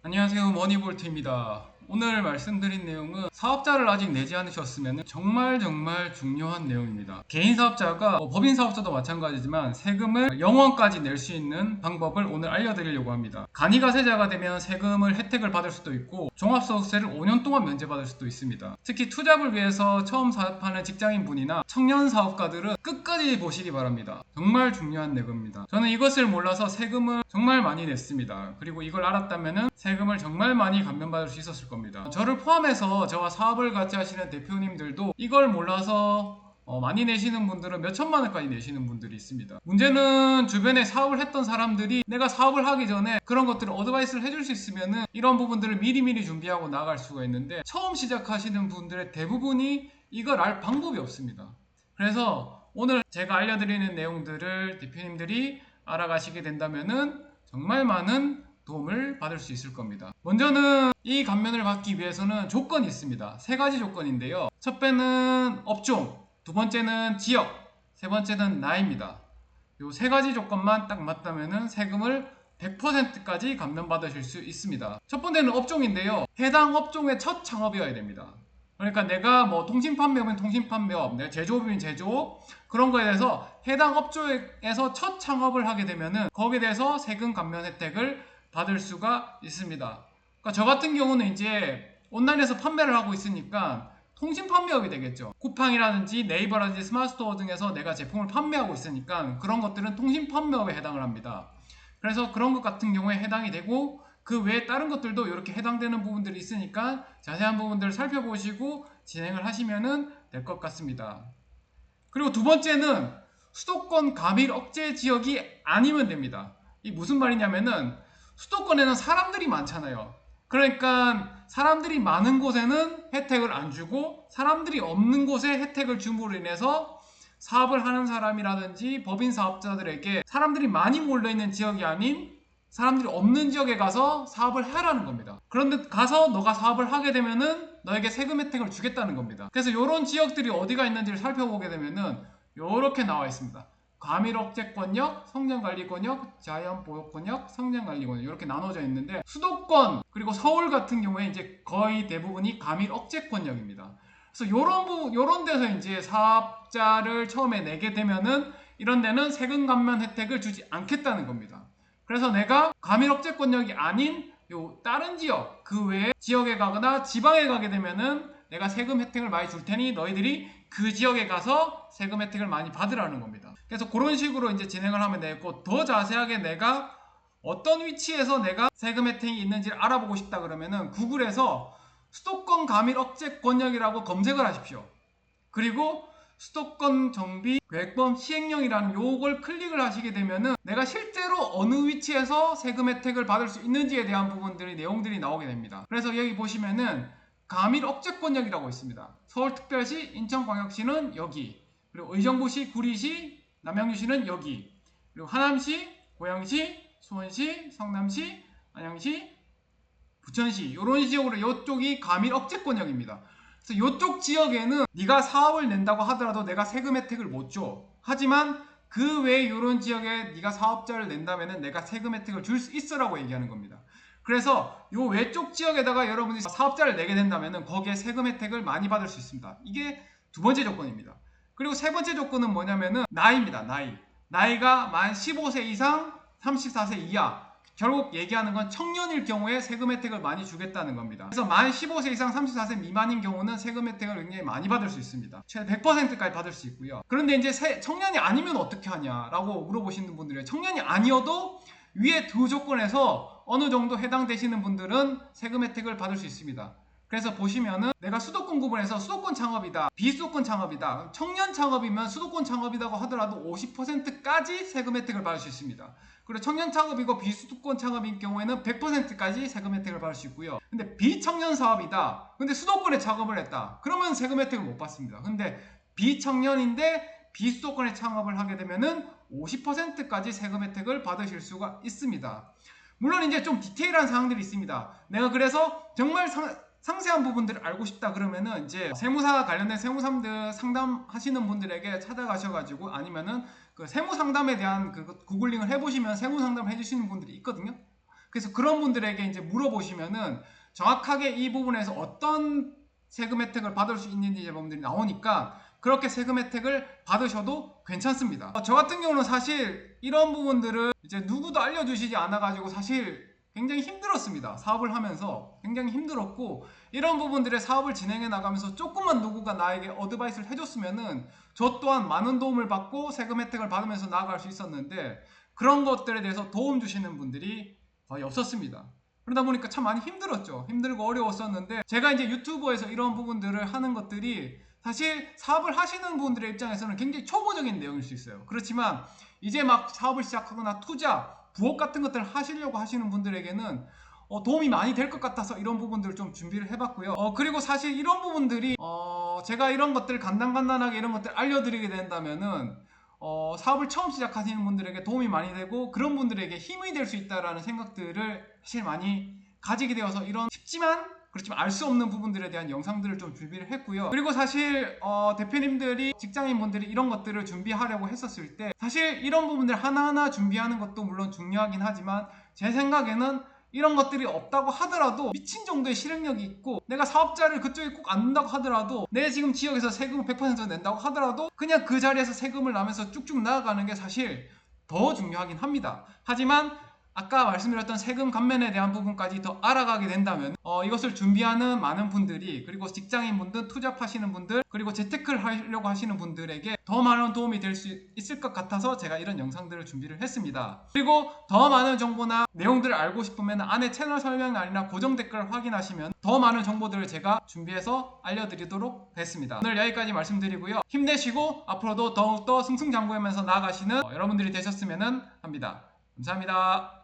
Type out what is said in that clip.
안녕하세요, 머니볼트입니다. 오늘 말씀드린 내용은 사업자를 아직 내지 않으셨으면 정말 중요한 내용입니다. 개인 사업자가 법인 사업자도 마찬가지지만 세금을 0원까지 낼 수 있는 방법을 오늘 알려드리려고 합니다. 간이가세자가 되면 세금을 혜택을 받을 수도 있고 종합소득세를 5년 동안 면제받을 수도 있습니다. 특히 투잡을 위해서 처음 사업하는 직장인분이나 청년 사업가들은 끝까지 보시기 바랍니다. 정말 중요한 내용입니다. 저는 이것을 몰라서 세금을 정말 많이 냈습니다. 그리고 이걸 알았다면 세금을 정말 많이 감면받을 수 있었을 겁니다. 저를 포함해서 저와 사업을 같이 하시는 대표님들도 이걸 몰라서 많이 내시는 분들은 몇 천만 원까지 내시는 분들이 있습니다. 문제는 주변에 사업을 했던 사람들이 내가 사업을 하기 전에 그런 것들을 어드바이스를 해줄 수 있으면 이런 부분들을 미리미리 준비하고 나갈 수가 있는데 처음 시작하시는 분들의 대부분이 이걸 알 방법이 없습니다. 그래서 오늘 제가 알려드리는 내용들을 대표님들이 알아가시게 된다면 정말 많은 도움을 받을 수 있을 겁니다. 먼저는 이 감면을 받기 위해서는 조건이 있습니다. 세 가지 조건인데요. 첫 번째는 업종, 두 번째는 지역, 세 번째는 나이입니다. 이 세 가지 조건만 딱 맞다면 세금을 100%까지 감면받으실 수 있습니다. 첫 번째는 업종인데요. 해당 업종의 첫 창업이어야 됩니다. 그러니까 내가 뭐 통신 판매업이면 통신 판매업, 내가 제조업이면 제조업, 그런 거에 대해서 해당 업종에서 첫 창업을 하게 되면은 거기에 대해서 세금 감면 혜택을 받을 수가 있습니다. 그러니까 저 같은 경우는 이제 온라인에서 판매를 하고 있으니까 통신 판매업이 되겠죠. 쿠팡이라든지 네이버라든지 스마트스토어 등에서 내가 제품을 판매하고 있으니까 그런 것들은 통신 판매업에 해당을 합니다. 그래서 그런 것 같은 경우에 해당이 되고 그 외에 다른 것들도 이렇게 해당되는 부분들이 있으니까 자세한 부분들을 살펴보시고 진행을 하시면 될 것 같습니다. 그리고 두 번째는 수도권 가밀 억제 지역이 아니면 됩니다. 이 무슨 말이냐면은 수도권에는 사람들이 많잖아요. 그러니까 사람들이 많은 곳에는 혜택을 안 주고 사람들이 없는 곳에 혜택을 줌으로 인해서 사업을 하는 사람이라든지 법인 사업자들에게 사람들이 많이 몰려있는 지역이 아닌 사람들이 없는 지역에 가서 사업을 하라는 겁니다. 그런데 가서 너가 사업을 하게 되면은 너에게 세금 혜택을 주겠다는 겁니다. 그래서 이런 지역들이 어디가 있는지를 살펴보게 되면은 이렇게 나와 있습니다. 과밀억제권역, 성장관리권역, 자연보호권역, 성장관리권역 이렇게 나눠져 있는데 수도권 그리고 서울 같은 경우에 이제 거의 대부분이 과밀억제권역입니다. 그래서 요런 데서 이제 사업자를 처음에 내게 되면은 이런 데는 세금 감면 혜택을 주지 않겠다는 겁니다. 그래서 내가 과밀억제권역이 아닌 요 다른 지역 그 외에 지역에 가거나 지방에 가게 되면은 내가 세금 혜택을 많이 줄 테니 너희들이 그 지역에 가서 세금 혜택을 많이 받으라는 겁니다. 그래서 그런 식으로 이제 진행을 하면 되고 더 자세하게 내가 어떤 위치에서 내가 세금 혜택이 있는지를 알아보고 싶다 그러면은 구글에서 수도권 가밀 억제 권역이라고 검색을 하십시오. 그리고 수도권 정비 계획범 시행령이라는 요걸 클릭을 하시게 되면은 내가 실제로 어느 위치에서 세금 혜택을 받을 수 있는지에 대한 부분들이 내용들이 나오게 됩니다. 그래서 여기 보시면은 가밀 억제권역이라고 있습니다. 서울특별시, 인천광역시는 여기, 그리고 의정부시, 구리시, 남양주시는 여기, 그리고 하남시, 고양시, 수원시, 성남시, 안양시, 부천시 이런 지역으로 이쪽이 가밀 억제권역입니다. 그래서 이쪽 지역에는 네가 사업을 낸다고 하더라도 내가 세금 혜택을 못 줘. 하지만 그 외에 이런 지역에 네가 사업자를 낸다면 내가 세금 혜택을 줄 수 있어라고 얘기하는 겁니다. 그래서 이 외쪽 지역에다가 여러분이 사업자를 내게 된다면 거기에 세금 혜택을 많이 받을 수 있습니다. 이게 두 번째 조건입니다. 그리고 세 번째 조건은 뭐냐면은 나이입니다. 나이가 만 15세 이상 34세 이하, 결국 얘기하는 건 청년일 경우에 세금 혜택을 많이 주겠다는 겁니다. 그래서 만 15세 이상 34세 미만인 경우는 세금 혜택을 굉장히 많이 받을 수 있습니다. 최대 100%까지 받을 수 있고요. 그런데 이제 청년이 아니면 어떻게 하냐라고 물어보시는 분들이 청년이 아니어도 위에 두 조건에서 어느 정도 해당되시는 분들은 세금 혜택을 받을 수 있습니다. 그래서 보시면은 내가 수도권 구분에서 수도권 창업이다, 비수도권 창업이다, 청년 창업이면 수도권 창업이라고 하더라도 50%까지 세금 혜택을 받을 수 있습니다. 그리고 청년 창업이고 비수도권 창업인 경우에는 100%까지 세금 혜택을 받을 수 있고요. 근데 비청년 사업이다, 근데 수도권에 창업을 했다, 그러면 세금 혜택을 못 받습니다. 근데 비청년인데 비수도권에 창업을 하게 되면은 50%까지 세금 혜택을 받으실 수가 있습니다. 물론 이제 좀 디테일한 사항들이 있습니다. 내가 그래서 정말 상세한 부분들을 알고 싶다 그러면은 이제 세무사 관련된 세무사들 상담하시는 분들에게 찾아가셔가지고 아니면은 그 세무 상담에 대한 그 구글링을 해보시면 세무 상담을 해주시는 분들이 있거든요. 그래서 그런 분들에게 이제 물어보시면은 정확하게 이 부분에서 어떤 세금 혜택을 받을 수 있는지 제보들이 나오니까 그렇게 세금 혜택을 받으셔도 괜찮습니다. 저 같은 경우는 사실 이런 부분들을 이제 누구도 알려주시지 않아가지고 사실 굉장히 힘들었습니다. 사업을 하면서 굉장히 힘들었고, 이런 부분들의 사업을 진행해 나가면서 조금만 누구가 나에게 어드바이스를 해줬으면은 저 또한 많은 도움을 받고 세금 혜택을 받으면서 나아갈 수 있었는데, 그런 것들에 대해서 도움 주시는 분들이 거의 없었습니다. 그러다 보니까 참 많이 힘들었죠. 힘들고 어려웠었는데, 제가 이제 유튜버에서 이런 부분들을 하는 것들이 사실 사업을 하시는 분들의 입장에서는 굉장히 초보적인 내용일 수 있어요. 그렇지만 이제 막 사업을 시작하거나 투자, 부업 같은 것들을 하시려고 하시는 분들에게는 도움이 많이 될 것 같아서 이런 부분들을 좀 준비를 해봤고요. 그리고 사실 이런 부분들이 제가 이런 것들 간단간단하게 이런 것들 알려드리게 된다면은 사업을 처음 시작하시는 분들에게 도움이 많이 되고 그런 분들에게 힘이 될 수 있다라는 생각들을 사실 많이 가지게 되어서 이런 쉽지만 그렇지만 알 수 없는 부분들에 대한 영상들을 좀 준비를 했고요. 그리고 사실 대표님들이 직장인분들이 이런 것들을 준비하려고 했었을 때 사실 이런 부분들 하나하나 준비하는 것도 물론 중요하긴 하지만 제 생각에는 이런 것들이 없다고 하더라도 미친 정도의 실행력이 있고 내가 사업자를 그쪽에 꼭 안 둔다고 하더라도 내 지금 지역에서 세금을 100% 낸다고 하더라도 그냥 그 자리에서 세금을 나면서 쭉쭉 나아가는 게 사실 더 중요하긴 합니다. 하지만 아까 말씀드렸던 세금 감면에 대한 부분까지 더 알아가게 된다면 이것을 준비하는 많은 분들이, 그리고 직장인분들, 투잡하시는 분들, 그리고 재테크를 하려고 하시는 분들에게 더 많은 도움이 될 수 있을 것 같아서 제가 이런 영상들을 준비를 했습니다. 그리고 더 많은 정보나 내용들을 알고 싶으면 안에 채널 설명란이나 고정 댓글을 확인하시면 더 많은 정보들을 제가 준비해서 알려드리도록 하겠습니다. 오늘 여기까지 말씀드리고요. 힘내시고 앞으로도 더욱더 승승장구하면서 나아가시는 여러분들이 되셨으면 합니다. 감사합니다.